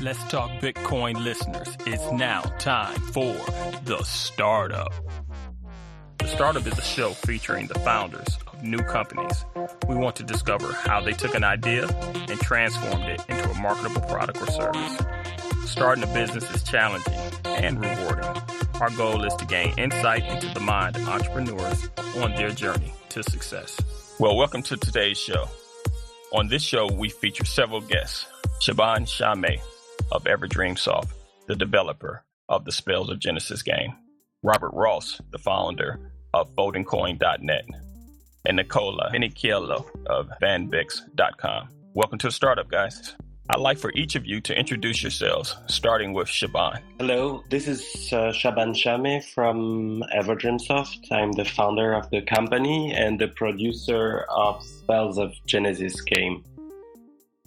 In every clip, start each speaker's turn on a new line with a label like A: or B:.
A: Let's Talk Bitcoin listeners, it's now time for The Startup. The Startup is a show featuring the founders of new companies. We want to discover how they took an idea and transformed it into a marketable product or service. Starting a business is challenging and rewarding. Our goal is to gain insight into the mind of entrepreneurs on their journey to success. Well, welcome to today's show. On this show, we feature several guests. Shaban Shaame of EverdreamSoft, the developer of the Spells of Genesis game. Robert Ross, the founder of foldingcoin.net. And Nicola Minichiello of fanbix.com. Welcome to the Startup, guys. I'd like for each of you to introduce yourselves, starting with Shaban.
B: Hello, this is Shaban Shaame from EverdreamSoft. I'm the founder of the company and the producer of Spells of Genesis game.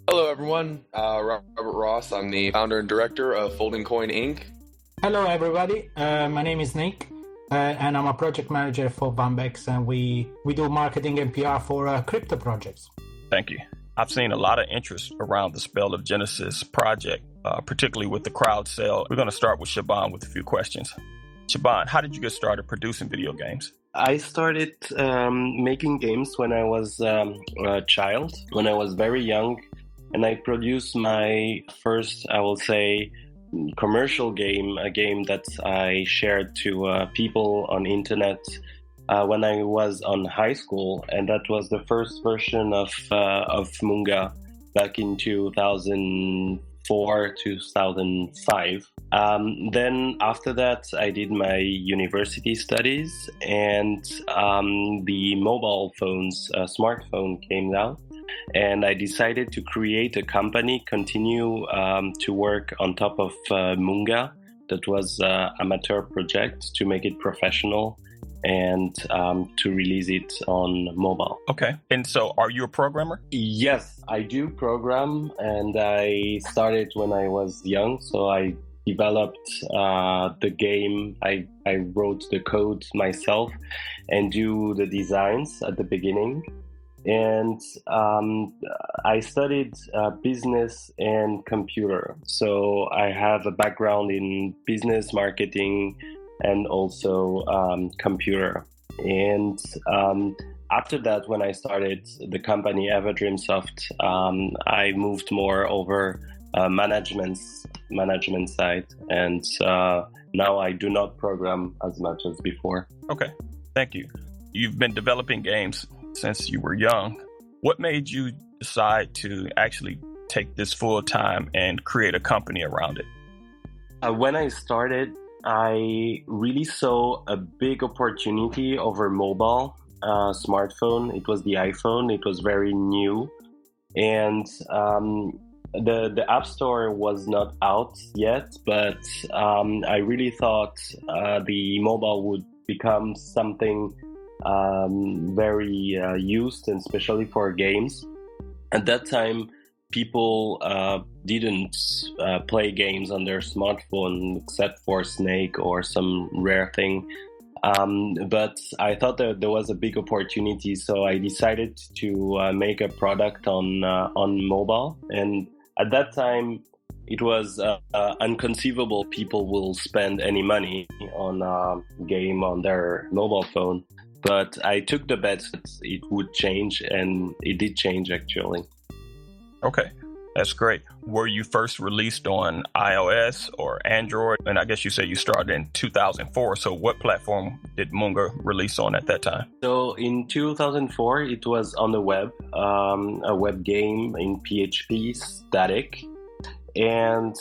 C: Hello, everyone. Robert Ross. I'm the founder and director of Folding Coin Inc.
D: Hello, everybody. My name is Nick, and I'm a project manager for Fanbix, and we do marketing and PR for crypto projects.
A: Thank you. I've seen a lot of interest around the Spell of Genesis project, particularly with the Crowdsale. We're going to start with Shaban with a few questions. Shaban, how did you get started producing video games?
B: I started making games when I was a child, when I was very young. And I produced my first, I will say, commercial game, a game that I shared to people on internet when I was on high school. And that was the first version of Munga back in 2004, 2005. Then after that, I did my university studies and the mobile phones, smartphone came out. And I decided to create a company, continue to work on top of Munga. That was an amateur project to make it professional and to release it on mobile.
A: Okay. And so are you a programmer?
B: Yes, I do program. And I started when I was young. So I developed the game. I wrote the code myself and do the designs at the beginning. And I studied business and computer. So I have a background in business, marketing, and also computer. And after that, when I started the company EverdreamSoft, I moved more over management side. And now I do not program as much as before.
A: Okay, thank you. You've been developing games since you were young. What made you decide to actually take this full time and create a company around it?
B: When I started, I really saw a big opportunity over mobile smartphone. It was the iPhone. It was very new. And the App Store was not out yet, but I really thought the mobile would become something very used, and especially for games. At that time, people didn't play games on their smartphone except for Snake or some rare thing. But I thought that there was a big opportunity, so I decided to make a product on mobile. And at that time, it was inconceivable people will spend any money on a game on their mobile phone. But I took the bet that it would change, and it did change, actually.
A: Okay, that's great. Were you first released on iOS or Android? And I guess you said you started in 2004. So what platform did Munga release on at that time?
B: So in 2004, it was on the web, a web game in PHP, static. And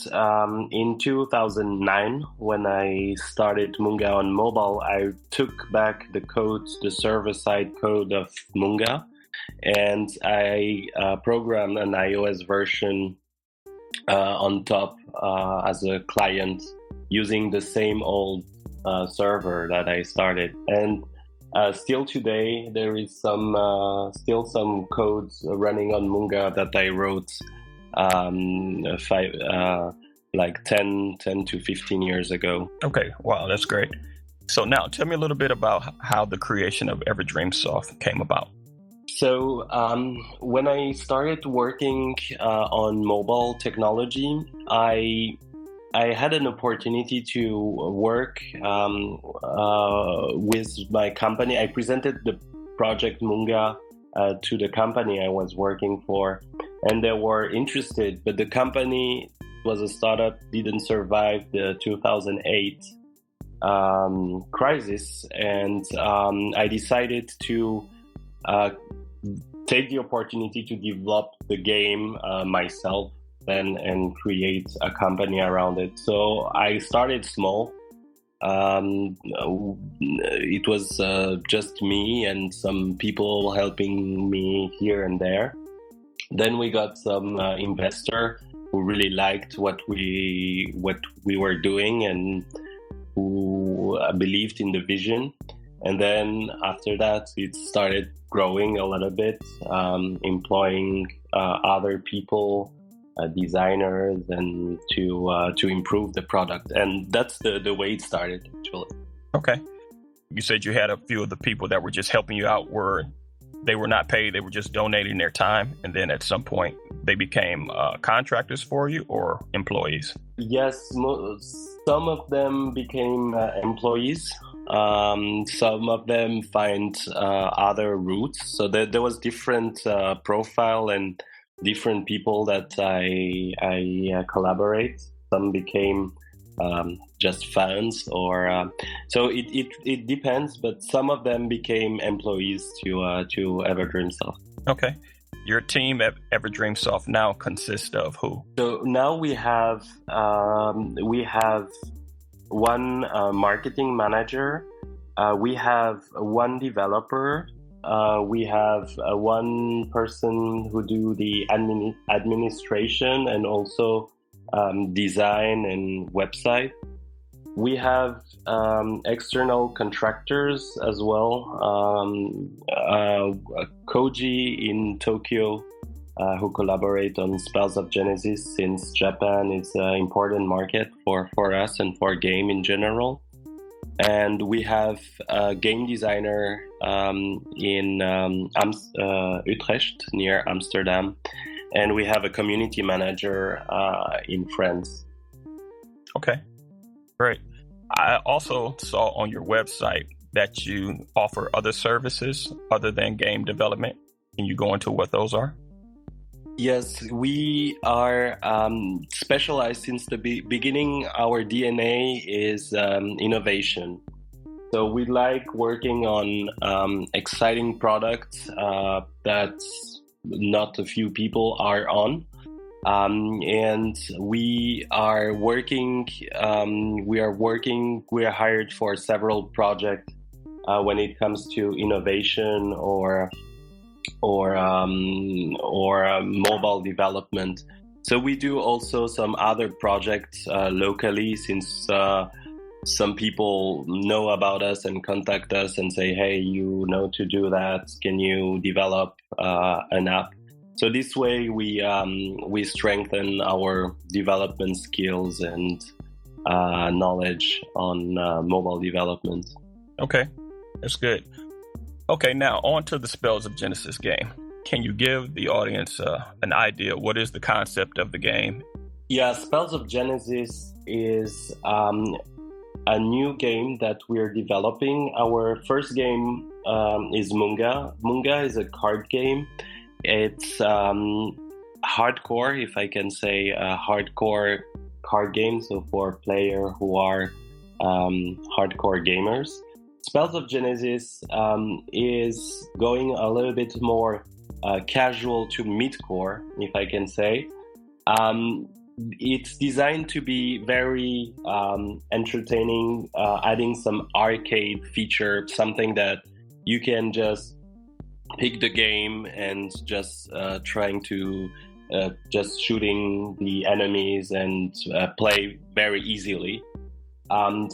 B: in 2009, when I started Munga on mobile, I took back the code, the server-side code of Munga, and I programmed an iOS version on top as a client using the same old server that I started. And still today, there is still some codes running on Munga that I wrote like 10 to 15 years ago.
A: Okay, wow, that's great. So now tell me a little bit about how the creation of EverdreamSoft came about.
B: So when I started working on mobile technology, I had an opportunity to work with my company. I presented the project Munga to the company I was working for, and they were interested, but the company was a startup, didn't survive the 2008 crisis, and I decided to take the opportunity to develop the game myself then and create a company around it. So I started small. It was just me and some people helping me here and there. Then we got some investor who really liked what we were doing and who believed in the vision. And then after that, it started growing a little bit, employing other people, designers, and to improve the product. And that's the way it started, actually.
A: Okay. You said you had a few of the people that were just helping you out they were not paid, they were just donating their time, and then at some point they became contractors for you or employees?
B: Yes, some of them became employees. Some of them find other routes. So there was different profile and different people that I collaborate. Some became just fans, or so it depends. But some of them became employees to EverdreamSoft.
A: Okay. Your team at EverdreamSoft now consists of who?
B: So now we have one marketing manager, we have one developer, we have one person who do the administration and also design and website. We have external contractors as well. Koji in Tokyo, who collaborate on Spells of Genesis, since Japan is an important market for us and for game in general. And we have a game designer in Utrecht, near Amsterdam. And we have a community manager in France.
A: Okay, great. I also saw on your website that you offer other services other than game development. Can you go into what those are?
B: Yes, we are specialized since the beginning. Our DNA is innovation. So we like working on exciting products that not a few people are on. And we are hired for several projects when it comes to innovation or mobile development. So we do also some other projects locally, since some people know about us and contact us and say, hey, you know to do that, can you develop an app? So this way we strengthen our development skills and knowledge on mobile development.
A: Okay, that's good. Okay, now on to the Spells of Genesis game. Can you give the audience an idea? What is the concept of the game?
B: Yeah, Spells of Genesis is a new game that we're developing. Our first game is Munga. Munga is a card game. It's hardcore, if I can say, a hardcore card game. So for players who are hardcore gamers. Spells of Genesis is going a little bit more casual to mid-core, if I can say. It's designed to be very entertaining, adding some arcade feature, something that you can just pick the game and just trying to just shooting the enemies and play very easily.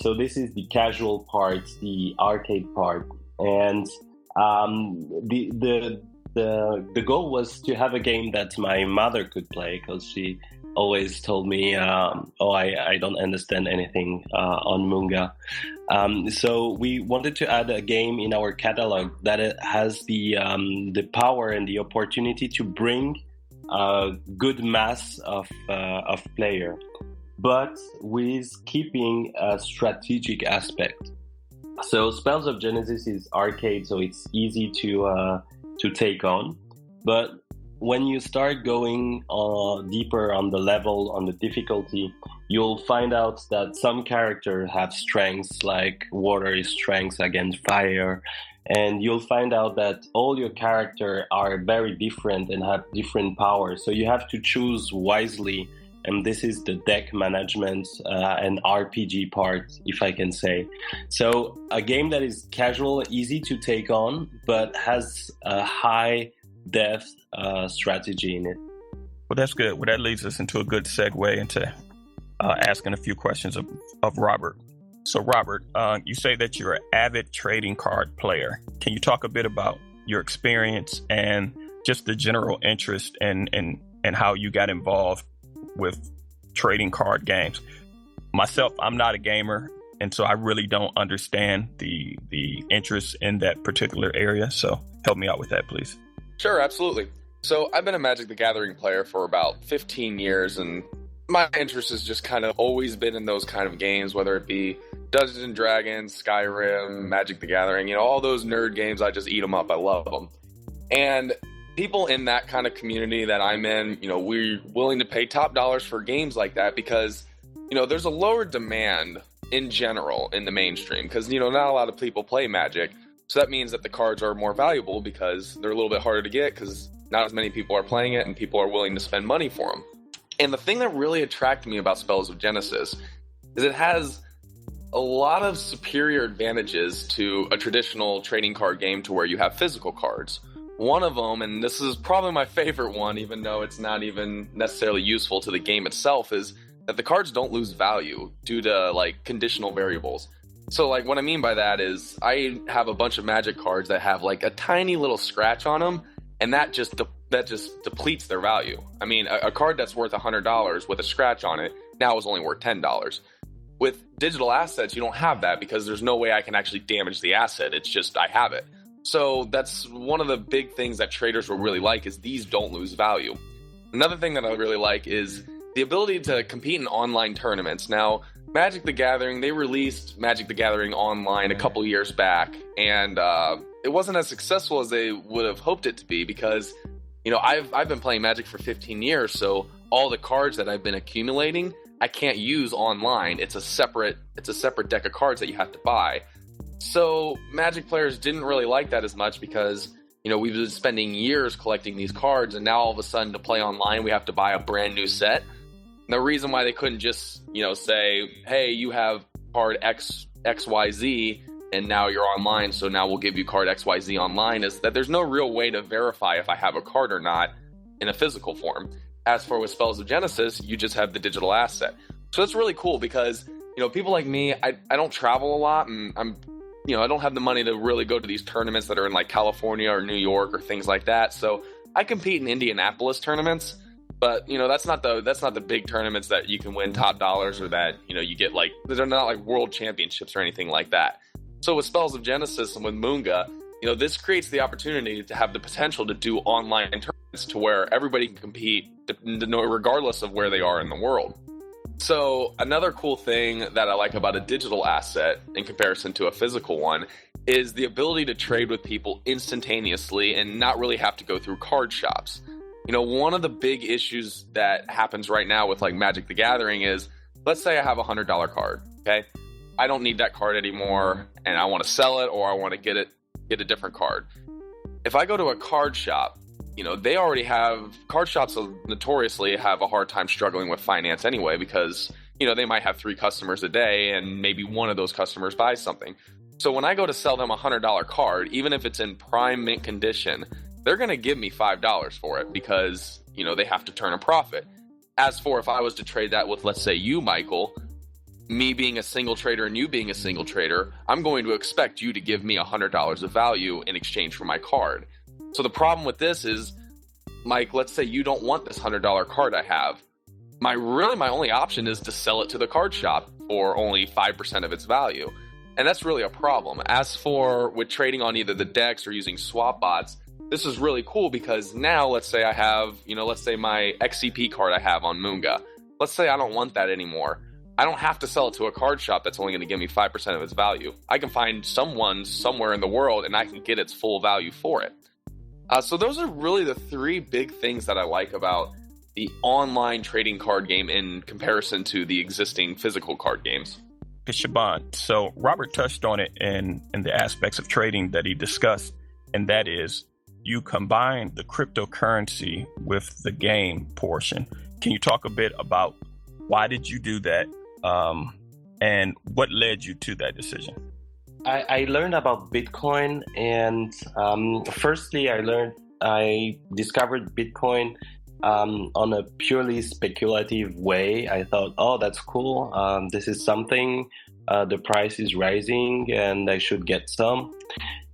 B: So this is the casual part, the arcade part, and the goal was to have a game that my mother could play, because she always told me, I don't understand anything on Munga. So we wanted to add a game in our catalog that it has the power and the opportunity to bring a good mass of player, but with keeping a strategic aspect. So Spells of Genesis is arcade, so it's easy to take on. But when you start going deeper on the level, on the difficulty, you'll find out that some characters have strengths, like water is strengths against fire. And you'll find out that all your characters are very different and have different powers. So you have to choose wisely. And this is the deck management and RPG part, if I can say. So a game that is casual, easy to take on, but has a high depth strategy in it.
A: Well, that's good. Well, that leads us into a good segue into asking a few questions of Robert. So, Robert, you say that you're an avid trading card player. Can you talk a bit about your experience and just the general interest and how you got involved with trading card games? Myself, I'm not a gamer, and so I really don't understand the interest in that particular area. So help me out with that, please.
C: Sure, absolutely. So I've been a Magic the Gathering player for about 15 years, and my interest has just kind of always been in those kind of games, whether it be Dungeons and Dragons, Skyrim, Magic the Gathering, all those nerd games. I just eat them up. I love them. And people in that kind of community that I'm in, we're willing to pay top dollars for games like that because, there's a lower demand in general in the mainstream because, not a lot of people play Magic. So that means that the cards are more valuable because they're a little bit harder to get because not as many people are playing it and people are willing to spend money for them. And the thing that really attracted me about Spells of Genesis is it has a lot of superior advantages to a traditional trading card game to where you have physical cards. One of them, and this is probably my favorite one, even though it's not even necessarily useful to the game itself, is that the cards don't lose value due to conditional variables. So what I mean by that is I have a bunch of Magic cards that have a tiny little scratch on them, and that just depletes their value. I mean, a card that's worth $100 with a scratch on it now is only worth $10. With digital assets, you don't have that because there's no way I can actually damage the asset. It's just I have it. So that's one of the big things that traders will really like is these don't lose value. Another thing that I really like is the ability to compete in online tournaments. Now, Magic the Gathering, they released Magic the Gathering Online a couple years back, and it wasn't as successful as they would have hoped it to be because, I've been playing Magic for 15 years, so all the cards that I've been accumulating, I can't use online. It's a separate deck of cards that you have to buy. So Magic players didn't really like that as much because, we've been spending years collecting these cards, and now all of a sudden to play online, we have to buy a brand new set. And the reason why they couldn't just, say, hey, you have card XYZ, and now you're online, so now we'll give you card XYZ online, is that there's no real way to verify if I have a card or not in a physical form. As for with Spells of Genesis, you just have the digital asset. So it's really cool because, people like me, I don't travel a lot, and I don't have the money to really go to these tournaments that are in California or New York or things like that. So I compete in Indianapolis tournaments, but that's not the big tournaments that you can win top dollars or that you get they're not world championships or anything like that. So with Spells of Genesis and with Munga, this creates the opportunity to have the potential to do online tournaments to where everybody can compete regardless of where they are in the world. So another cool thing that I like about a digital asset in comparison to a physical one is the ability to trade with people instantaneously and not really have to go through card shops. One of the big issues that happens right now with Magic the Gathering is, let's say I have a $100 card, okay? I don't need that card anymore and I want to sell it or I want to get a different card. If I go to a card shop, they already have, card shops notoriously have a hard time struggling with finance anyway because, they might have 3 customers a day and maybe one of those customers buys something. So when I go to sell them a $100 card, even if it's in prime mint condition, they're going to give me $5 for it because, they have to turn a profit. As for if I was to trade that with, let's say you, Michael, me being a single trader and you being a single trader, I'm going to expect you to give me $100 of value in exchange for my card. So the problem with this is, Mike, let's say you don't want this $100 card I have. my only option is to sell it to the card shop for only 5% of its value. And that's really a problem. As for with trading on either the DEX or using swap bots, this is really cool because now let's say I have, let's say my XCP card I have on Moonga. Let's say I don't want that anymore. I don't have to sell it to a card shop that's only going to give me 5% of its value. I can find someone somewhere in the world and I can get its full value for it. So those are really the three big things that I like about the online trading card game in comparison to the existing physical card games.
A: Okay, Shaban, so Robert touched on it in the aspects of trading that he discussed, and that is you combine the cryptocurrency with the game portion. Can you talk a bit about why did you do that, and what led you to that decision?
B: I learned about Bitcoin, and firstly, I discovered Bitcoin on a purely speculative way. I thought, oh, that's cool. This is something. The price is rising, and I should get some.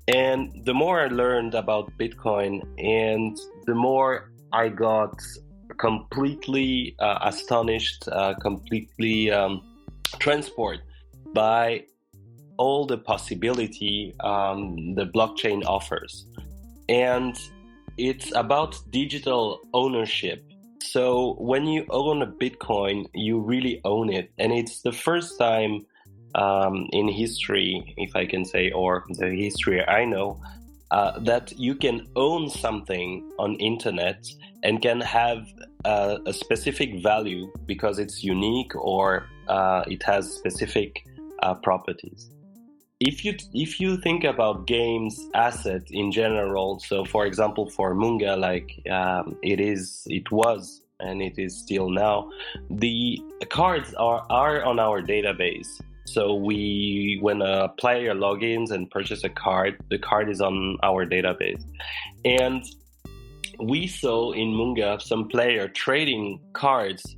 B: And the more I learned about Bitcoin, and the more I got completely astonished, completely transported by all the possibility the blockchain offers. And it's about digital ownership. So when you own a Bitcoin, you really own it. And it's the first time in history, if I can say, or the history I know, that you can own something on internet and can have a specific value because it's unique or it has specific properties. If you think about games asset in general, so for example for Moonga, like it was and it is still now, the cards are on our database. So when a player logins and purchases a card, the card is on our database. And we saw in Moonga some player trading cards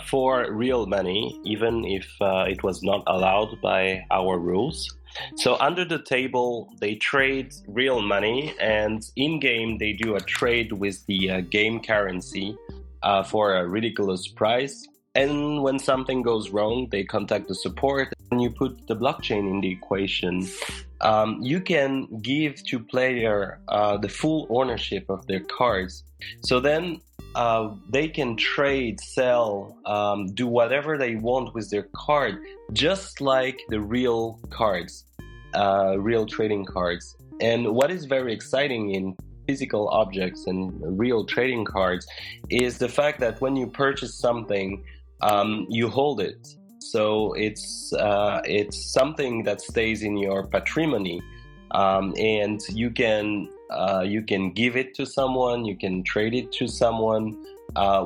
B: for real money, even if it was not allowed by our rules. So under the table, they trade real money, and in-game, they do a trade with the game currency for a ridiculous price. And when something goes wrong, they contact the support. When you put the blockchain in the equation, you can give to player the full ownership of their cards. So then they can trade, sell, do whatever they want with their card, just like the real cards, real trading cards. And what is very exciting in physical objects and real trading cards is the fact that when you purchase something, you hold it. So it's something that stays in your patrimony, and you can give it to someone, you can trade it to someone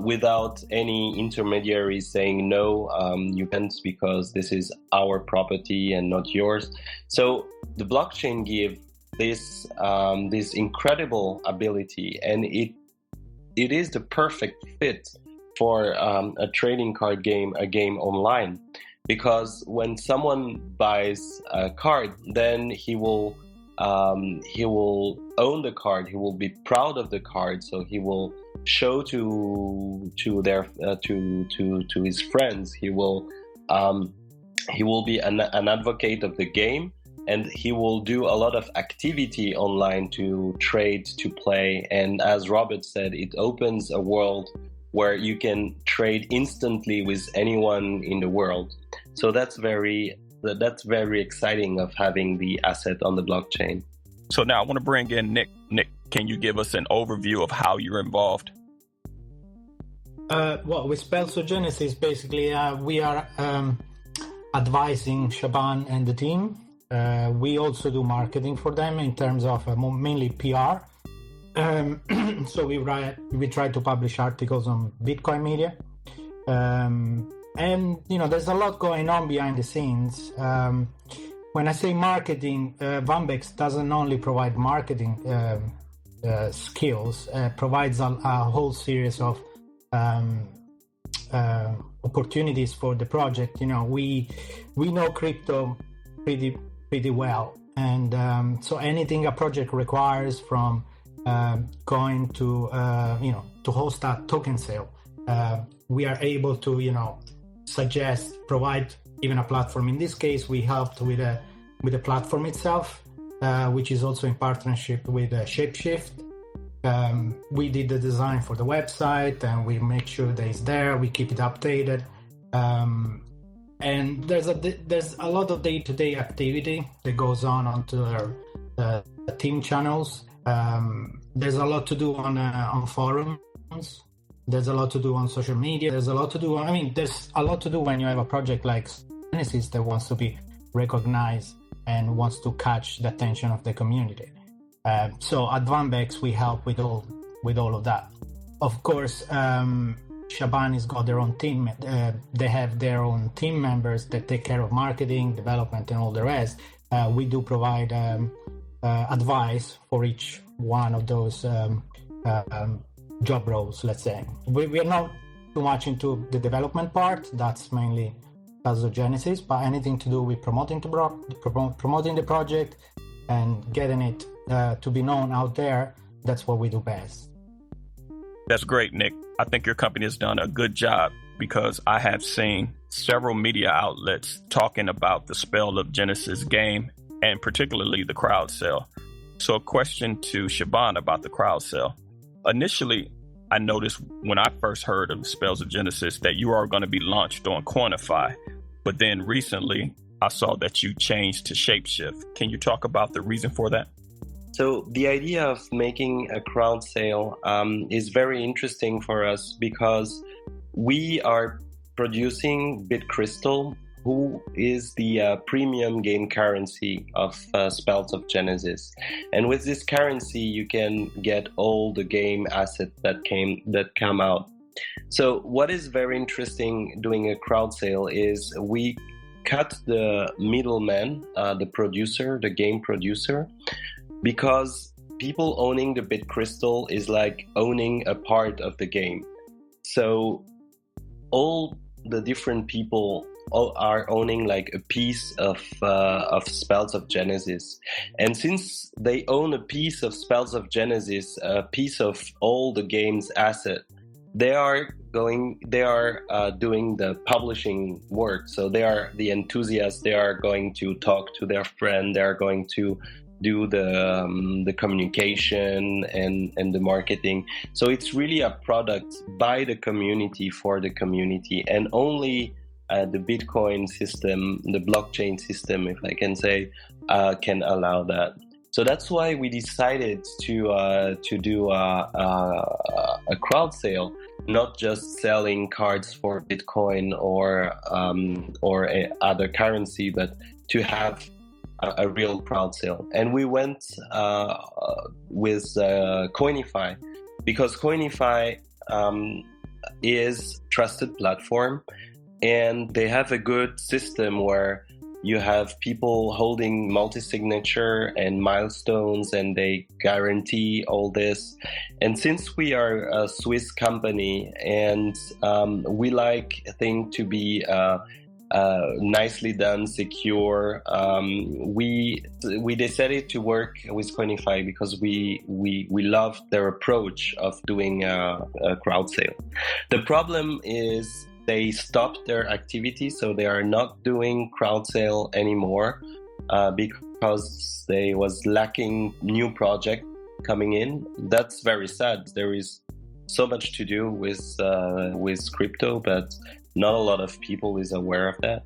B: without any intermediaries saying no, you can't because this is our property and not yours. So the blockchain gives this incredible ability, and it is the perfect fit for a trading card game, a game online, because when someone buys a card, then he will own the card. He will be proud of the card, so he will show to his friends. He will be an advocate of the game, and he will do a lot of activity online to trade, to play. And as Robert said, it opens a world where you can trade instantly with anyone in the world. So that's very exciting of having the asset on the blockchain.
A: So now I want to bring in Nick. Nick, can you give us an overview of how you're involved?
D: Well, with Spelsogenesis, basically, we are advising Shaban and the team. We also do marketing for them in terms of mainly PR. So we try to publish articles on Bitcoin media, and there's a lot going on behind the scenes. When I say marketing, Vambex doesn't only provide marketing skills, provides a whole series of opportunities for the project. We know crypto pretty well, and so anything a project requires, from going to to host a token sale, we are able to, suggest, provide even a platform. In this case, we helped with the platform itself, which is also in partnership with Shapeshift. We did the design for the website, and we make sure that it's there. We keep it updated, and there's a lot of day-to-day activity that goes onto our team channels. There's a lot to do on forums. There's a lot to do on social media. There's a lot to do. There's a lot to do when you have a project like Genesis that wants to be recognized and wants to catch the attention of the community. So at Vanbex, we help with all of that. Of course, Shaban has got their own team. They have their own team members that take care of marketing, development, and all the rest. We do provide advice for each one of those job roles, let's say. We are not too much into the development part. That's mainly SOG Genesis, but anything to do with promoting the project and getting it to be known out there, that's what we do best.
A: That's great, Nick. I think your company has done a good job, because I have seen several media outlets talking about the Spell of Genesis game, and particularly the Crowdsale. So a question to Shaban about the Crowdsale. Initially, I noticed when I first heard of Spells of Genesis that you are going to be launched on Quantify, but then recently I saw that you changed to Shapeshift. Can you talk about the reason for that?
B: So the idea of making a crowd sale is very interesting for us, because we are producing BitCrystal, who is the premium game currency of Spells of Genesis. And with this currency, you can get all the game assets that come out. So what is very interesting doing a crowd sale is we cut the middleman, the game producer, because people owning the BitCrystal is like owning a part of the game. So all the different people are owning like a piece of Spells of Genesis, and since they own a piece of Spells of Genesis, a piece of all the game's asset, they are doing the publishing work. So they are the enthusiasts. They are going to talk to their friend. They are going to do the communication and the marketing. So it's really a product by the community for the community, and only the Bitcoin system, the blockchain system, if I can say, can allow that. So that's why we decided to do a crowd sale, not just selling cards for Bitcoin or other currency, but to have a real crowd sale. And we went with Coinify, because Coinify is trusted platform, and they have a good system where you have people holding multi-signature and milestones, and they guarantee all this. And since we are a Swiss company, and we like things to be nicely done, secure, we decided to work with Coinify because we love their approach of doing a crowd sale. The problem is they stopped their activity, so they are not doing crowd sale anymore because they was lacking new project coming in. That's very sad. There is so much to do with crypto, but not a lot of people is aware of that.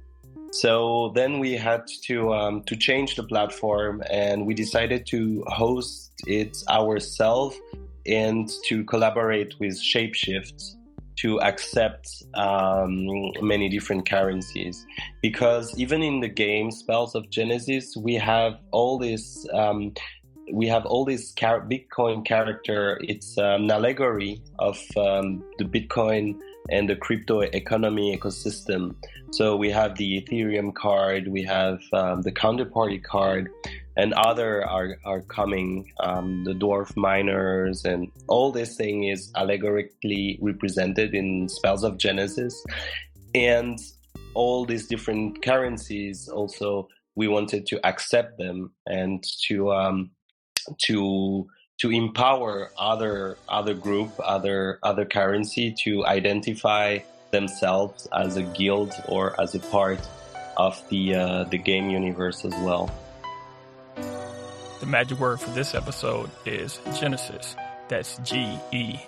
B: So then we had to change the platform, and we decided to host it ourselves and to collaborate with Shapeshift to accept many different currencies. Because even in the game Spells of Genesis, we have all this Bitcoin character. It's an allegory of the Bitcoin and the crypto economy ecosystem. So we have the Ethereum card, we have the counterparty card, and other are coming, the dwarf miners, and all this thing is allegorically represented in Spells of Genesis. And all these different currencies also, we wanted to accept them and to to empower other group, other currency to identify themselves as a guild or as a part of the game universe as well.
A: The magic word for this episode is Genesis. That's GENESIS.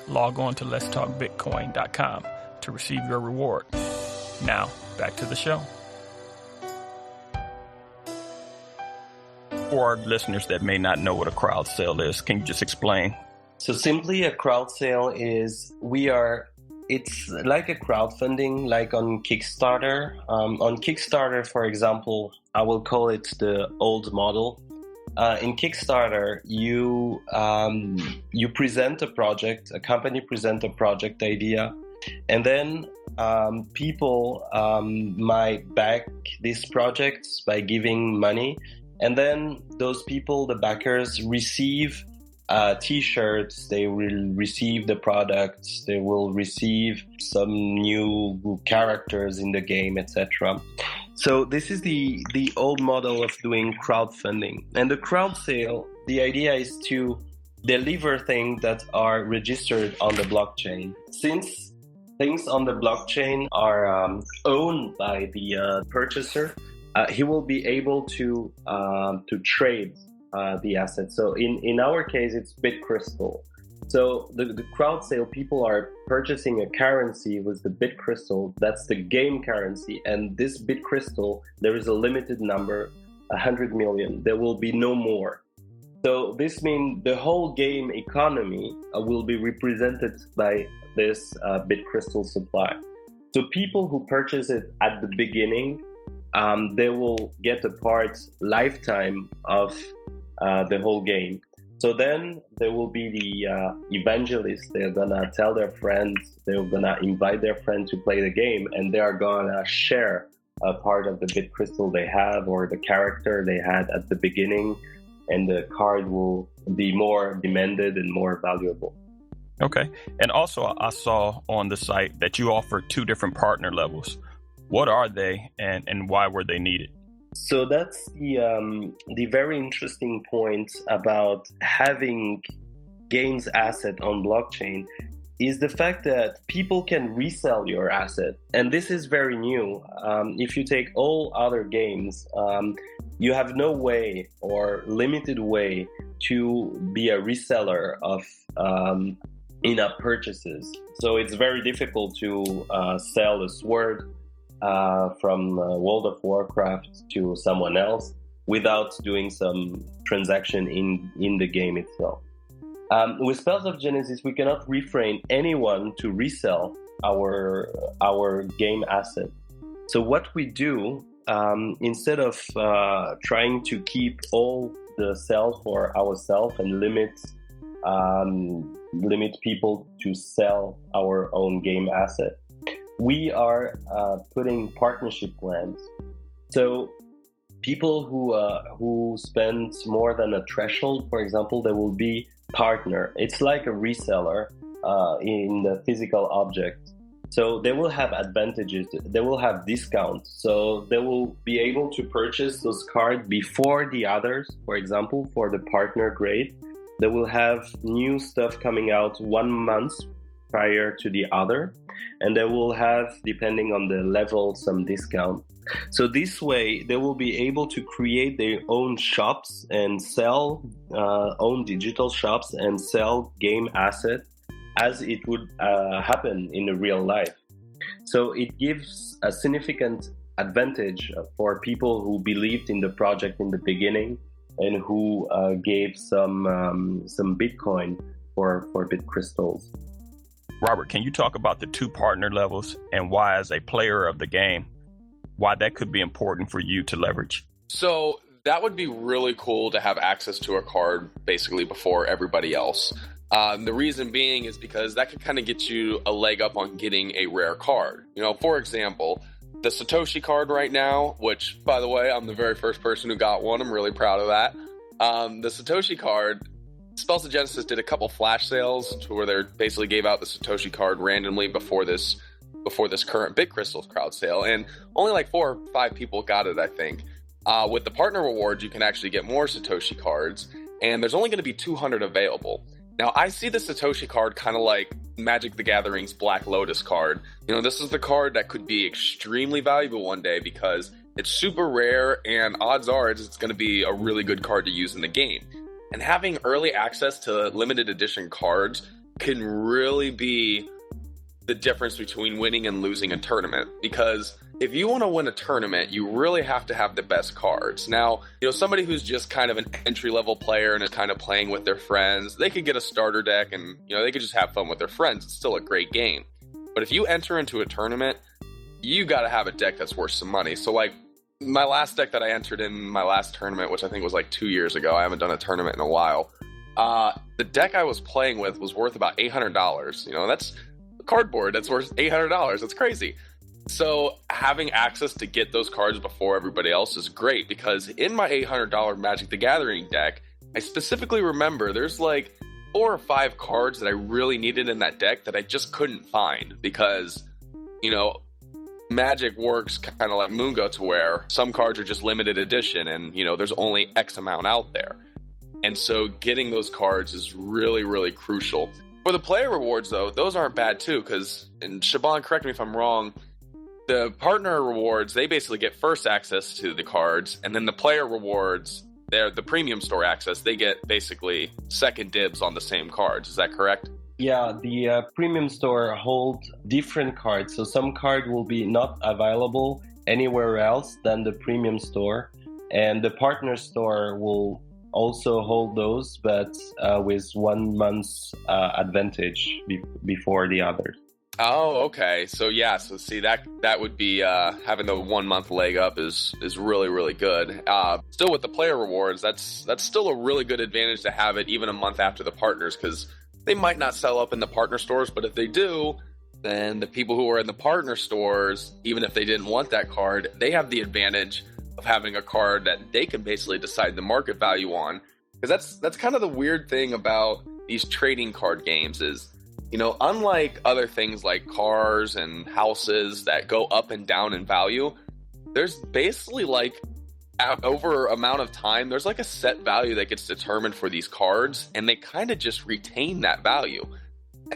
A: Log on to letstalkbitcoin.com to receive your reward. Now, back to the show. For our listeners that may not know what a crowd sale is, can you just explain?
B: So simply, a crowd sale is it's like a crowdfunding, like on Kickstarter. On Kickstarter, for example, I will call it the old model. In Kickstarter, you present a project, a company present a project idea, and then people might back these projects by giving money. And then those people, the backers, receive T-shirts, they will receive the products, they will receive some new characters in the game, etc. So this is the old model of doing crowdfunding. And the crowd sale, the idea is to deliver things that are registered on the blockchain. Since things on the blockchain are owned by the purchaser, he will be able to trade the assets. So in our case, it's BitCrystal. So the crowd sale, people are purchasing a currency with the BitCrystal. That's the game currency. And this BitCrystal, there is a limited number, 100 million. There will be no more. So this means the whole game economy will be represented by this BitCrystal supply. So people who purchase it at the beginning, they will get a part lifetime of the whole game. So then there will be the evangelists. They're gonna tell their friends, they're gonna invite their friend to play the game, and they are gonna share a part of the BitCrystal they have or the character they had at the beginning, and the card will be more demanded and more valuable.
A: Okay. And also I saw on the site that you offer 2 different partner levels. What are they and why were they needed?
B: So that's the very interesting point about having games asset on blockchain is the fact that people can resell your asset. And this is very new. If you take all other games, you have no way or limited way to be a reseller of in-app purchases. So it's very difficult to sell a sword from World of Warcraft to someone else without doing some transaction in the game itself. With Spells of Genesis, we cannot refrain anyone to resell our game asset. So what we do, instead of trying to keep all the sell for ourselves and limit people to sell our own game asset, we are putting partnership plans. So people who spend more than a threshold, for example, they will be partner. It's like a reseller in the physical object. So they will have advantages. They will have discounts. So they will be able to purchase those cards before the others. For example, for the partner grade, they will have new stuff coming out 1 month prior to the other. And they will have, depending on the level, some discount. So this way, they will be able to create their own shops and sell own digital shops and sell game assets as it would happen in the real life. So it gives a significant advantage for people who believed in the project in the beginning and who gave some Bitcoin for BitCrystals.
A: Robert, can you talk about the 2 partner levels and why, as a player of the game, why that could be important for you to leverage?
C: So that would be really cool to have access to a card basically before everybody else. The reason being is because that could kind of get you a leg up on getting a rare card. You know, for example, the Satoshi card right now, which, by the way, I'm the very first person who got one. I'm really proud of that. The Satoshi card, Spells of Genesis did a couple flash sales to where they basically gave out the Satoshi card randomly before this current BitCrystals crowd sale, and only like 4 or 5 people got it, I think. With the partner rewards, you can actually get more Satoshi cards, and there's only going to be 200 available. Now, I see the Satoshi card kind of like Magic the Gathering's Black Lotus card. You know, this is the card that could be extremely valuable one day because it's super rare, and odds are it's going to be a really good card to use in the game. And having early access to limited edition cards can really be the difference between winning and losing a tournament, because if you want to win a tournament, you really have to have the best cards. Now, you know, somebody who's just kind of an entry-level player and is kind of playing with their friends, they could get a starter deck and, you know, they could just have fun with their friends. It's still a great game. But if you enter into a tournament, you got to have a deck that's worth some money. So, like, my last deck that I entered in my last tournament, which I think was like 2 years ago, I haven't done a tournament in a while, the deck I was playing with was worth about $800. You know, that's a cardboard that's worth $800. That's crazy. So having access to get those cards before everybody else is great, because in my $800 Magic the Gathering deck, I specifically remember there's like 4 or 5 cards that I really needed in that deck that I just couldn't find, because, you know, Magic works kind of like Mungo, to where some cards are just limited edition and, you know, there's only X amount out there. And so getting those cards is really, really crucial. For the player rewards, though, those aren't bad too, because, and Shaban, correct me if I'm wrong, the partner rewards, they basically get first access to the cards, and then the player rewards, they're the premium store access, they get basically second dibs on the same cards. Is that correct?
B: Yeah, the premium store holds different cards. So some card will be not available anywhere else than the premium store. And the partner store will also hold those, but with 1 month's advantage before the others.
C: Oh, okay. So yeah, so see that would be having the 1 month leg up is really, really good. Still with the player rewards, that's still a really good advantage to have it even a month after the partners, because they might not sell up in the partner stores, but if they do, then the people who are in the partner stores, even if they didn't want that card, they have the advantage of having a card that they can basically decide the market value on. Because that's kind of the weird thing about these trading card games is, you know, unlike other things like cars and houses that go up and down in value, there's basically like over amount of time, there's like a set value that gets determined for these cards, and they kind of just retain that value.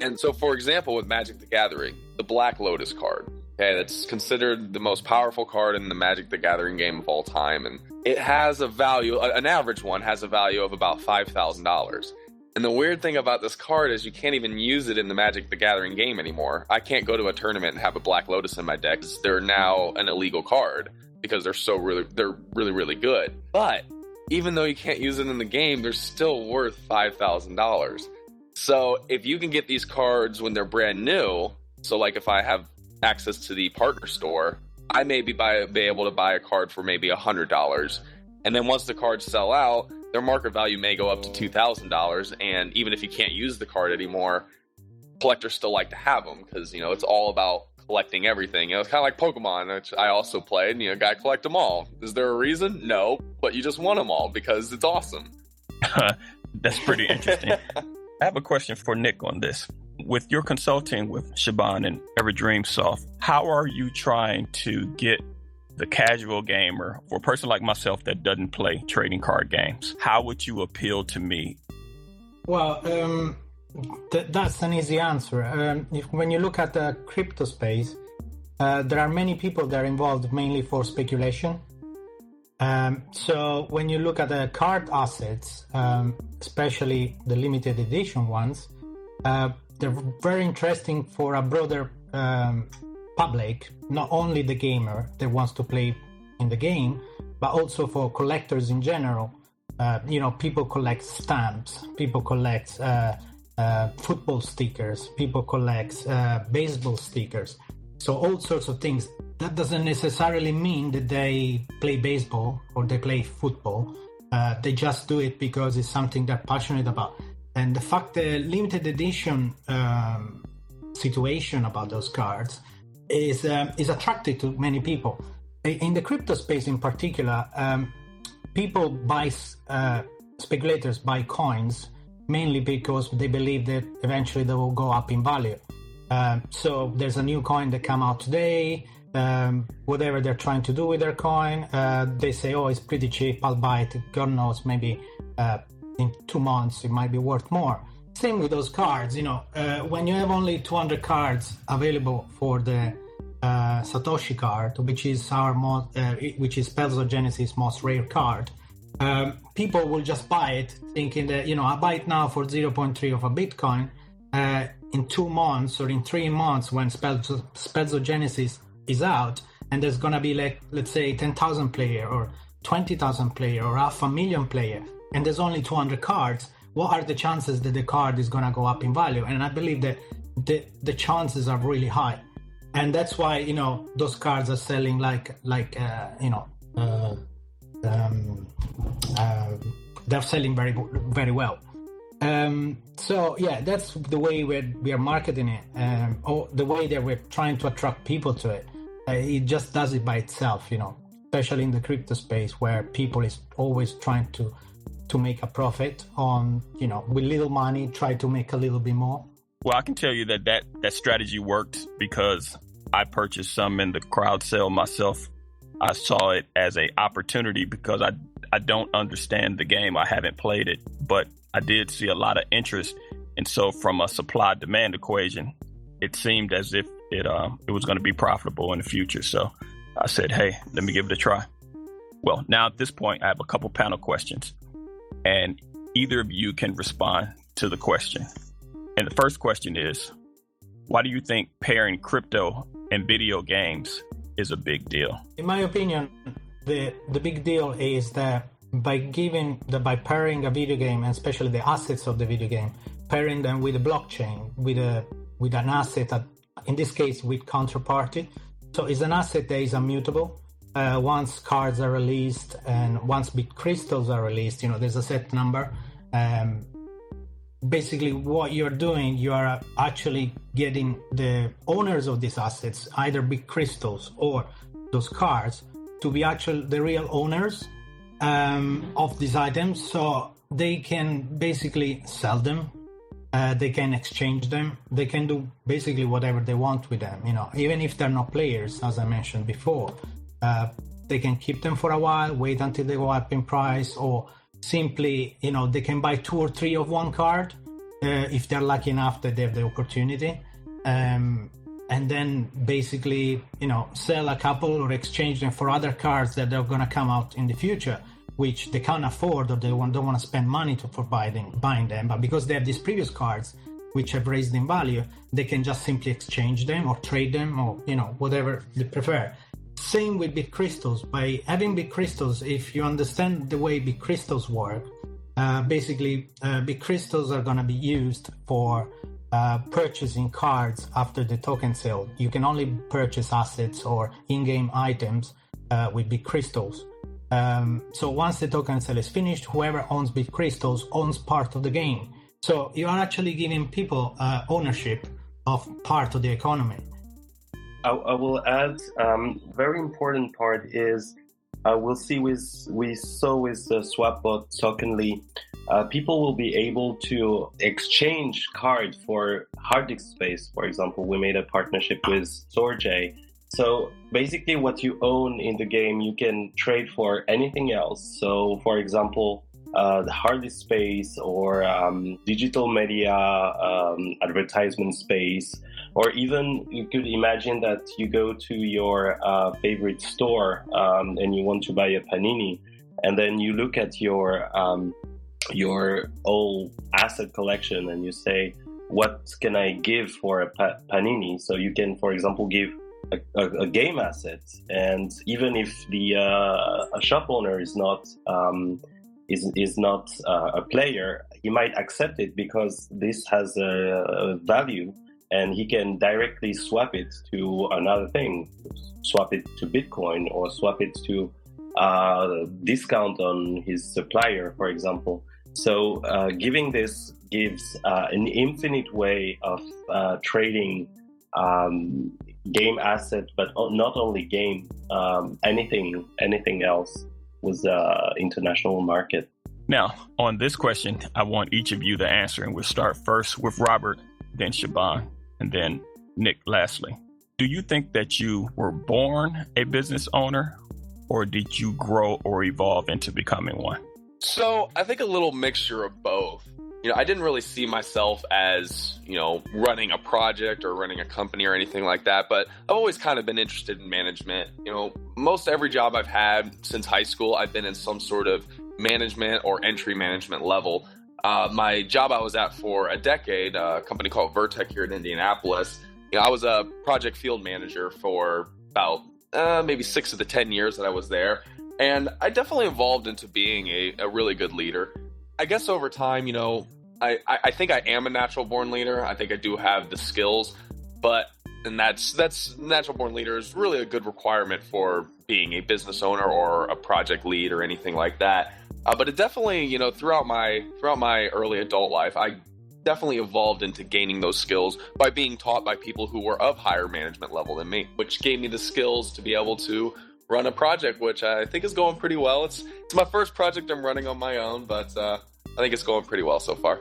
C: And so, for example, with Magic the Gathering, the Black Lotus card, okay, that's considered the most powerful card in the Magic the Gathering game of all time, and it has a value, an average one has a value of about $5,000. And the weird thing about this card is you can't even use it in the Magic the Gathering game anymore. I can't go to a tournament and have a Black Lotus in my deck. They're now an illegal card because they're really good. But even though you can't use it in the game, they're still worth $5,000. So if you can get these cards when they're brand new, so like if I have access to the partner store, I may be able to buy a card for maybe $100. And then once the cards sell out, their market value may go up to $2,000, and even if you can't use the card anymore, collectors still like to have them because, you know, it's all about collecting everything. You know, it's kind of like Pokemon, which I also played, and, you know, gotta collect them all. Is there a reason? No, but you just want them all because it's awesome.
A: That's pretty interesting. I have a question for Nick on this. With your consulting with Shaban and EverdreamSoft, how are you trying to get the casual gamer, for a person like myself that doesn't play trading card games, how would you appeal to me?
D: Well, that's an easy answer. When you look at the crypto space, there are many people that are involved mainly for speculation. So when you look at the card assets, especially the limited edition ones, they're very interesting for a broader public, not only the gamer that wants to play in the game, but also for collectors in general. You know, people collect stamps, people collect football stickers, people collect baseball stickers. So all sorts of things. That doesn't necessarily mean that they play baseball or they play football. They just do it because it's something they're passionate about. And the fact the limited edition situation about those cards is attractive to many people. In the crypto space in particular, people buy, speculators buy coins mainly because they believe that eventually they will go up in value. So there's a new coin that came out today, whatever they're trying to do with their coin. They say, oh, it's pretty cheap, I'll buy it. God knows, maybe in 2 months it might be worth more. Same with those cards. When you have only 200 cards available for the Satoshi card, which is which is Spells of Genesis' most rare card, people will just buy it, thinking that I buy it now for 0.3 of a Bitcoin. In 2 months or in 3 months, when Spells of Genesis is out, and there's gonna be, like, let's say 10,000 player or 20,000 player or 500,000 player, and there's only 200 cards, what are the chances that the card is gonna go up in value? And I believe that the chances are really high, and that's why those cards are selling they're selling very, very well. So yeah, that's the way we are marketing it, or the way that we're trying to attract people to it. It just does it by itself, especially in the crypto space, where people is always trying to make a profit on, with little money, try to make a little bit more.
A: Well, I can tell you that strategy worked, because I purchased some in the crowd sale myself. I saw it as a opportunity because I don't understand the game. I haven't played it, but I did see a lot of interest. And so from a supply demand equation, it seemed as if it was going to be profitable in the future. So I said, hey, let me give it a try. Well, now at this point, I have a couple panel questions, and either of you can respond to the question. And the first question is, why do you think pairing crypto and video games is a big deal?
D: In my opinion, the big deal is that by pairing a video game, and especially the assets of the video game, pairing them with a blockchain, with an asset that, in this case, with counterparty. So it's an asset that is immutable. Once cards are released and once bit crystals are released, there's a set number. Basically, what you're doing, you are actually getting the owners of these assets, either bit crystals or those cards, to be the real owners of these items, so they can basically sell them, they can exchange them, they can do basically whatever they want with them, even if they're not players, as I mentioned before. They can keep them for a while, wait until they go up in price, or simply, they can buy 2 or 3 of one card if they're lucky enough that they have the opportunity. And then basically, sell a couple or exchange them for other cards that are going to come out in the future, which they can't afford, or they don't want to spend money for buying them. But because they have these previous cards, which have raised in value, they can just simply exchange them or trade them, or, whatever they prefer. Same with bit crystals. By having bit crystals, if you understand the way bit crystals work, basically, bit crystals are going to be used for purchasing cards after the token sale. You can only purchase assets or in-game items with bit crystals. So once the token sale is finished, whoever owns bit crystals owns part of the game. So you are actually giving people ownership of part of the economy.
B: I will add, very important part is, we saw with the Swapbot Tokenly, people will be able to exchange card for hard disk space. For example, we made a partnership with Sorge. So basically what you own in the game, you can trade for anything else. So for example, the hard disk space, or digital media, advertisement space, or even you could imagine that you go to your favorite store and you want to buy a panini, and then you look at your whole asset collection and you say, what can I give for a panini? So you can, for example, give a game asset, and even if the a shop owner is not a player, he might accept it because this has a value, and he can directly swap it to another thing, swap it to Bitcoin, or swap it to discount on his supplier, for example. So giving this gives an infinite way of trading game asset, but not only game, anything else with the international market.
A: Now, on this question, I want each of you to answer, and we'll start first with Robert, then Shaban, and then Nick lastly. Do you think that you were born a business owner, or did you grow or evolve into becoming one?
C: So I think a little mixture of both. I didn't really see myself as, running a project or running a company or anything like that, but I've always kind of been interested in management. Most every job I've had since high school, I've been in some sort of management or entry management level. My job I was at for a decade, a company called Vertec here in Indianapolis, I was a project field manager for about maybe 6 of the 10 years that I was there. And I definitely evolved into being a really good leader. I guess over time, I think I am a natural born leader. I think I do have the skills, and that's natural born leader is really a good requirement for being a business owner or a project lead or anything like that. But it definitely, throughout my early adult life, I definitely evolved into gaining those skills by being taught by people who were of higher management level than me, which gave me the skills to be able to run a project, which I think is going pretty well. It's my first project I'm running on my own, but I think it's going pretty well so far.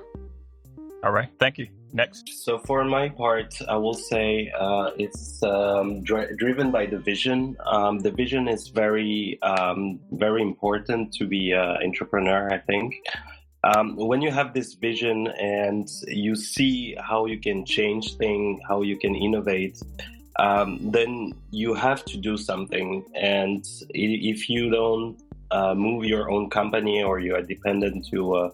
A: All right. Thank you. Next.
B: So for my part, I will say it's driven by the vision. The vision is very, very important to be an entrepreneur, I think. When you have this vision and you see how you can change things, how you can innovate, then you have to do something. And if you don't move your own company, or you are dependent to an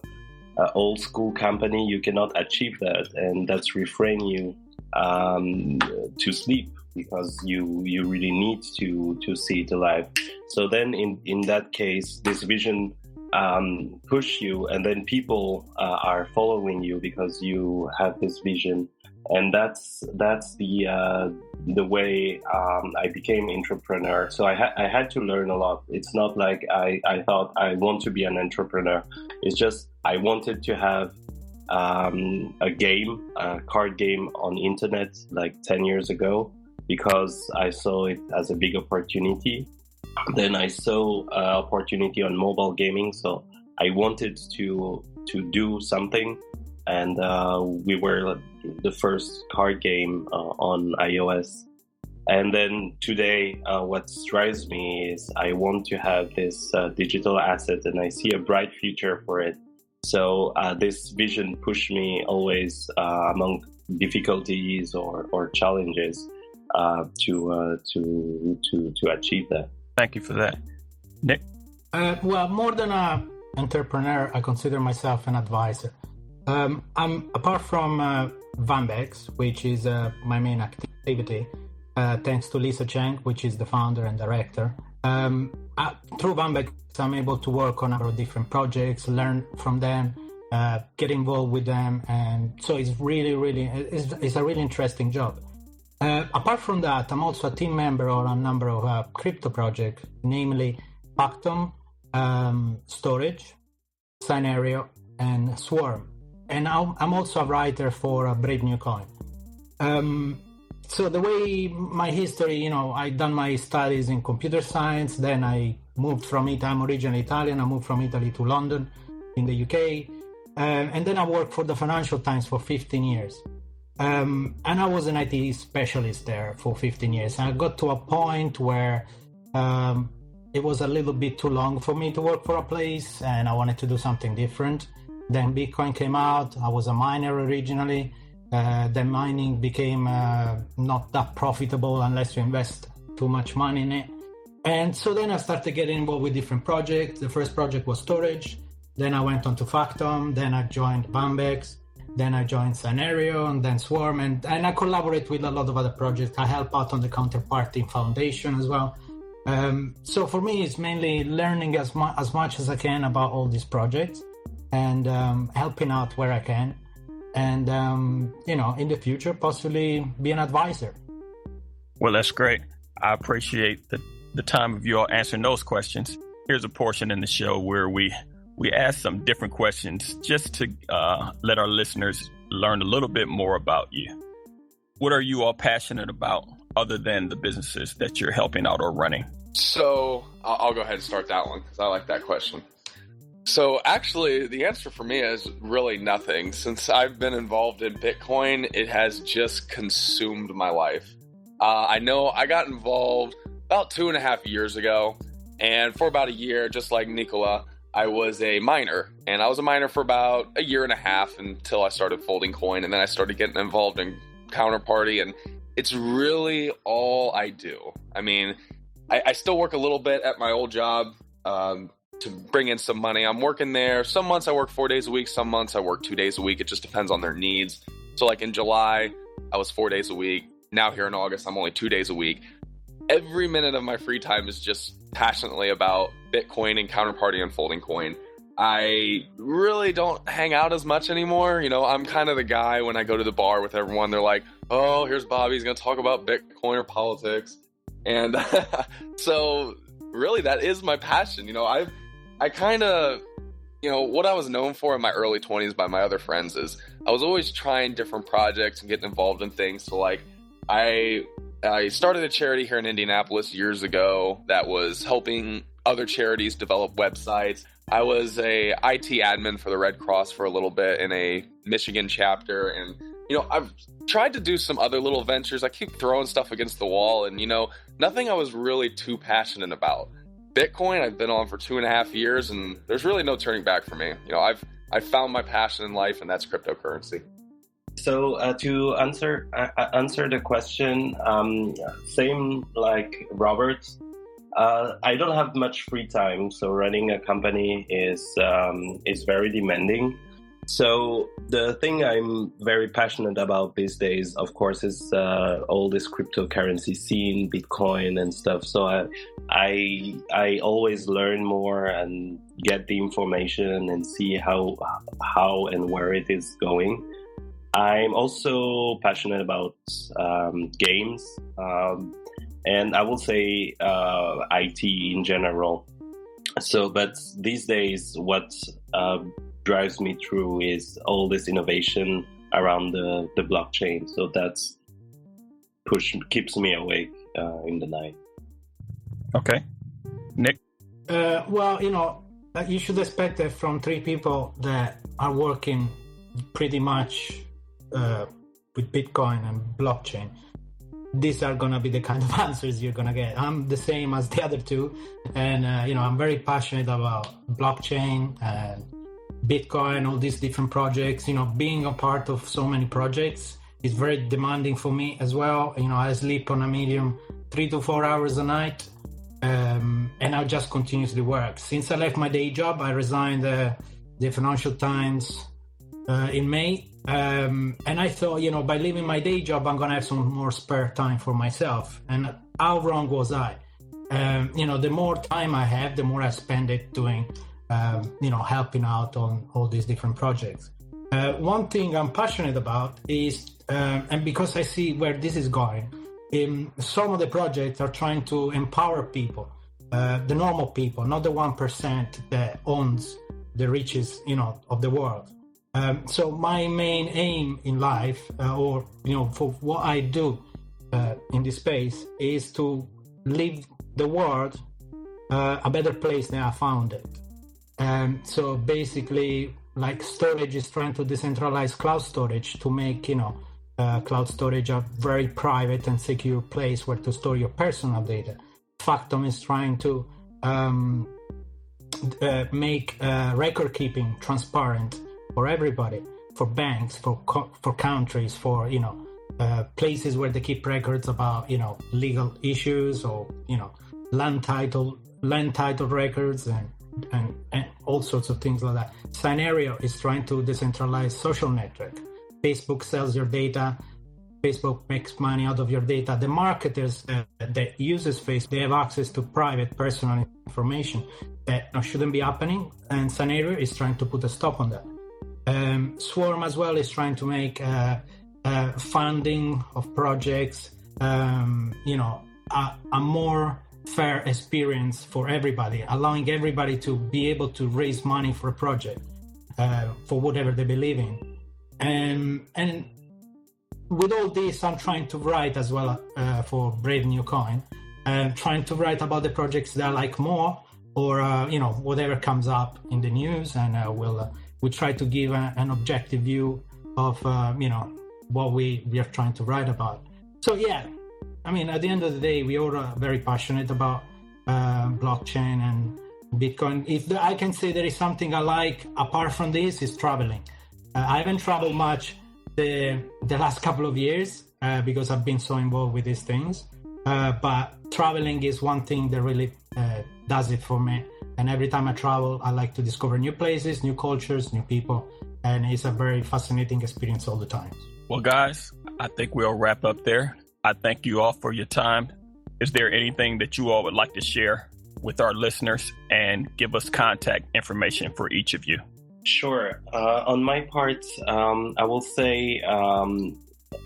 B: old school company, you cannot achieve that. And that's refrain you to sleep, because you really need to see it alive. So then in that case, this vision push you, and then people are following you because you have this vision. And that's the way I became entrepreneur. So I had to learn a lot. It's not like I thought I want to be an entrepreneur. It's just I wanted to have a card game on internet like 10 years ago, because I saw it as a big opportunity. Then I saw opportunity on mobile gaming, so I wanted to do something. And we were the first card game on iOS. And then today, what drives me is I want to have this digital asset, and I see a bright future for it. So this vision pushed me always among difficulties or challenges to achieve that.
A: Thank you for that. Nick?
D: Well, more than an entrepreneur, I consider myself an advisor. I'm apart from Vambex, which is my main activity, thanks to Lisa Cheng, which is the founder and director. Through Vambex, I'm able to work on a number of different projects, learn from them, get involved with them, and so it's really it's a really interesting job. Apart from that, I'm also a team member on a number of crypto projects, namely Pactum, Storage, Scenario, and Swarm. And I'm also a writer for Brave New Coin. So the way my history, I done my studies in computer science, then I moved from Italy. I'm originally Italian. I moved from Italy to London in the UK. And then I worked for the Financial Times for 15 years. And I was an IT specialist there for 15 years. And I got to a point where it was a little bit too long for me to work for a place, and I wanted to do something different. Then Bitcoin came out. I was a miner originally. Then mining became not that profitable unless you invest too much money in it. And so then I started getting involved with different projects. The first project was Storage. Then I went on to Factom. Then I joined Bambex. Then I joined Scenario, and then Swarm. And I collaborate with a lot of other projects. I help out on the Counterparty Foundation as well. So for me, it's mainly learning as much as I can about all these projects, and helping out where I can. And, in the future, possibly be an advisor.
A: Well, that's great. I appreciate the time of you all answering those questions. Here's a portion in the show where we ask some different questions just to let our listeners learn a little bit more about you. What are you all passionate about other than the businesses that you're helping out or running?
C: So I'll go ahead and start that one because I like that question. So actually, the answer for me is really nothing. Since I've been involved in Bitcoin, it has just consumed my life. I know I got involved about 2.5 years ago, and for about a year, just like Nicola, I was a miner, and I was a miner for about 1.5 years until I started folding coin, and then I started getting involved in Counterparty, and it's really all I do. I mean, I still work a little bit at my old job to bring in some money. I'm working there. Some months I work 4 days a week, some months I work 2 days a week. It just depends on their needs. So like in July, I was 4 days a week. Now here in August, I'm only 2 days a week. Every minute of my free time is just passionately about Bitcoin and Counterparty and folding coin. I really don't hang out as much anymore. You know, I'm kind of the guy when I go to the bar with everyone, they're like, oh, here's Bobby, he's going to talk about Bitcoin or politics. And so really that is my passion. You know, I kind of, you know, what I was known for in my early 20s by my other friends is I was always trying different projects and getting involved in things. So like I started a charity here in Indianapolis years ago that was helping other charities develop websites. I was a IT admin for the Red Cross for a little bit in a Michigan chapter. And, you know, I've tried to do some other little ventures. I keep throwing stuff against the wall and, you know, nothing I was really too passionate about. Bitcoin, I've been on for 2.5 years and there's really no turning back for me. You know, I've found my passion in life and that's cryptocurrency.
B: So to answer the question, same like Robert, I don't have much free time. So running a company is very demanding. So the thing I'm very passionate about these days, of course, is all this cryptocurrency scene, Bitcoin and stuff. So I always learn more and get the information and see how and where it is going. I'm also passionate about games, and I will say IT in general. So, but these days, what drives me through is all this innovation around the blockchain. So that's keeps me awake in the night.
A: Okay, Nick.
D: Well, you know, you should expect that from three people that are working pretty much with Bitcoin and blockchain. These are gonna be the kind of answers you're gonna get. I'm the same as the other two, and you know, I'm very passionate about blockchain and Bitcoin, all these different projects. You know, being a part of so many projects is very demanding for me as well. You know, I sleep on a medium 3 to 4 hours a night, and I just continuously work. Since I left my day job, I resigned the Financial Times in May. And I thought, you know, by leaving my day job, I'm going to have some more spare time for myself. And how wrong was I? You know, the more time I have, the more I spend it doing, you know, helping out on all these different projects. One thing I'm passionate about is, and because I see where this is going, some of the projects are trying to empower people, the normal people, not the 1% that owns the riches, you know, of the world. So my main aim in life, or, you know, for what I do in this space, is to leave the world a better place than I found it. So basically, like storage is trying to decentralize cloud storage to make, you know, cloud storage a very private and secure place where to store your personal data. Factom is trying to make record keeping transparent for everybody, for banks, for countries, for, you know, places where they keep records about, you know, legal issues or, you know, land title records and all sorts of things like that. Scenario is trying to decentralize social network. Facebook sells your data. Facebook makes money out of your data. The marketers that uses Facebook, they have access to private personal information that shouldn't be happening. And Scenario is trying to put a stop on that. Swarm as well is trying to make funding of projects, you know, a more fair experience for everybody, allowing everybody to be able to raise money for a project, for whatever they believe in. And with all this, I'm trying to write as well for Brave New Coin, trying to write about the projects that I like more, or you know, whatever comes up in the news, and we'll try to give an objective view of you know, what we are trying to write about. So yeah, I mean, at the end of the day, we all are very passionate about blockchain and Bitcoin. If I can say there is something I like apart from this, is traveling. I haven't traveled much the last couple of years because I've been so involved with these things. But traveling is one thing that really does it for me. And every time I travel, I like to discover new places, new cultures, new people. And it's a very fascinating experience all the time.
A: Well, guys, I think we'll wrap up there. I thank you all for your time. Is there anything that you all would like to share with our listeners and give us contact information for each of you?
B: Sure. On my part, I will say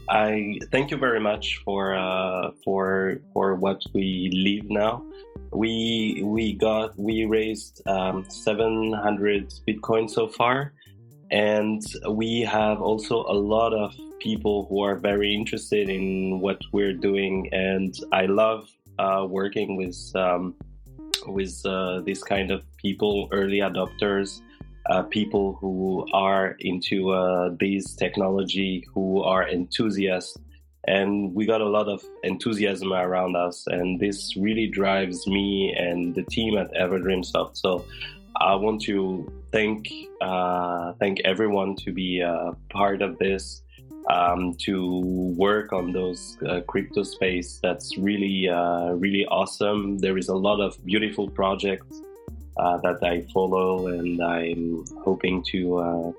B: I thank you very much for what we leave now. We raised 700 Bitcoin so far, and we have also a lot of people who are very interested in what we're doing, and I love working with this kind of people, early adopters. People who are into this technology, who are enthusiasts, and we got a lot of enthusiasm around us, and this really drives me and the team at EverdreamSoft. So I want to thank everyone to be part of this, to work on those crypto space. That's really awesome. There is a lot of beautiful projects that I follow, and I'm hoping to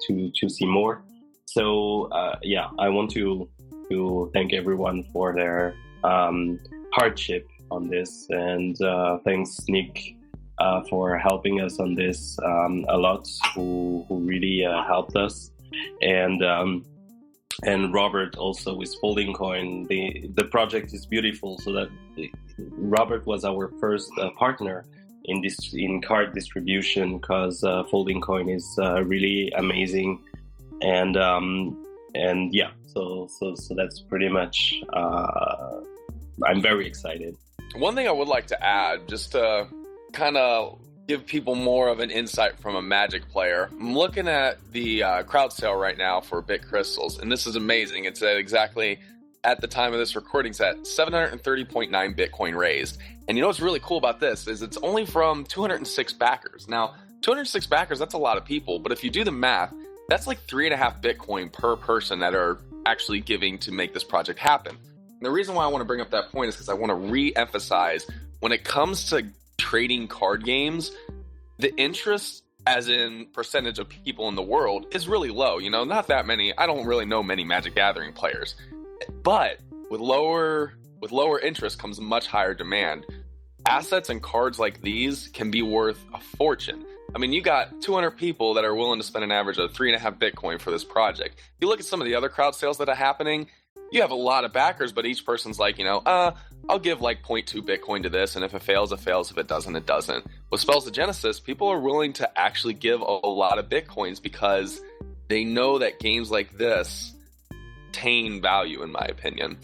B: see more. So I want to thank everyone for their hardship on this, and thanks Nick for helping us on this a lot, who really helped us, and Robert also with Folding Coin. The project is beautiful, so that Robert was our first partner in card distribution, because Folding Coin is really amazing, and yeah, so that's pretty much. I'm very excited.
C: One thing I would like to add, just to kind of give people more of an insight from a Magic player, I'm looking at the crowd sale right now for Bit Crystals, and this is amazing. It's at the time of this recording, it's at 730.9 Bitcoin raised. And you know what's really cool about this is it's only from 206 backers. Now, 206 backers, that's a lot of people, but if you do the math, that's like 3.5 Bitcoin per person that are actually giving to make this project happen. And the reason why I want to bring up that point is because I want to re-emphasize, when it comes to trading card games, the interest, as in percentage of people in the world, is really low. You know, not that many. I don't really know many Magic Gathering players. But with lower interest comes much higher demand. Assets and cards like these can be worth a fortune. I mean, you got 200 people that are willing to spend an average of 3.5 Bitcoin for this project. If you look at some of the other crowd sales that are happening, you have a lot of backers, but each person's like, I'll give like 0.2 Bitcoin to this, and if it fails, it fails. If it doesn't, it doesn't. With Spells of Genesis, people are willing to actually give a lot of Bitcoins because they know that games like this attain value, in my opinion.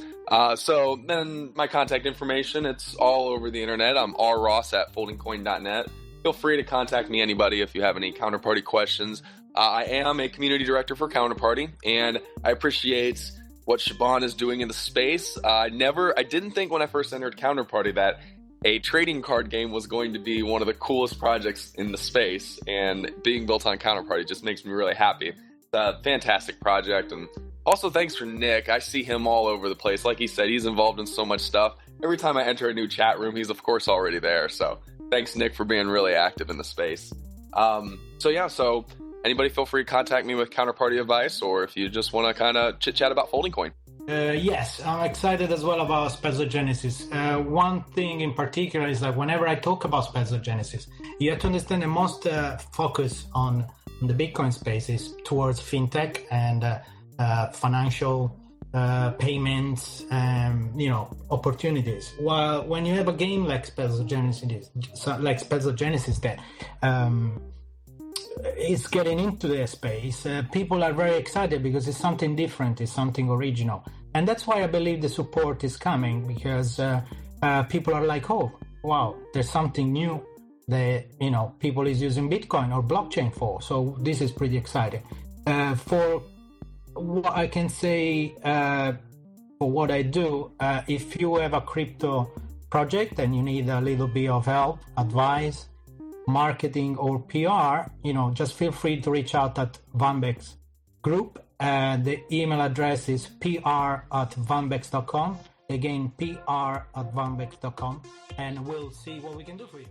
C: So then my contact information, it's all over the internet. I'm rross@foldingcoin.net. Feel free to contact me, anybody, if you have any Counterparty questions. I am a community director for Counterparty, and I appreciate what Shaban is doing in the space. I didn't think when I first entered Counterparty that a trading card game was going to be one of the coolest projects in the space, and being built on Counterparty just makes me really happy. It's a fantastic project, and also thanks for Nick. I see him all over the place. Like he said, he's involved in so much stuff. Every time I enter a new chat room, he's of course already there. So thanks, Nick, for being really active in the space. So anybody feel free to contact me with Counterparty advice, or if you just want to kind of chit-chat about Folding Coin.
D: Yes, I'm excited as well about Spells of Genesis. One thing in particular is that whenever I talk about Spells of Genesis, you have to understand the most focus on the Bitcoin space is towards fintech and financial payments, opportunities. While when you have a game like Spells of Genesis, that is getting into the space, people are very excited because it's something different, it's something original, and that's why I believe the support is coming, because people are like, oh wow, there's something new that people is using Bitcoin or blockchain for. So this is pretty exciting. For what I can say, for what I do. If you have a crypto project and you need a little bit of help, advice, marketing, or PR, just feel free to reach out at Vanbex Group. The email address is pr@vanbex.com. Again, pr@vanbex.com, and we'll see what we can do for you.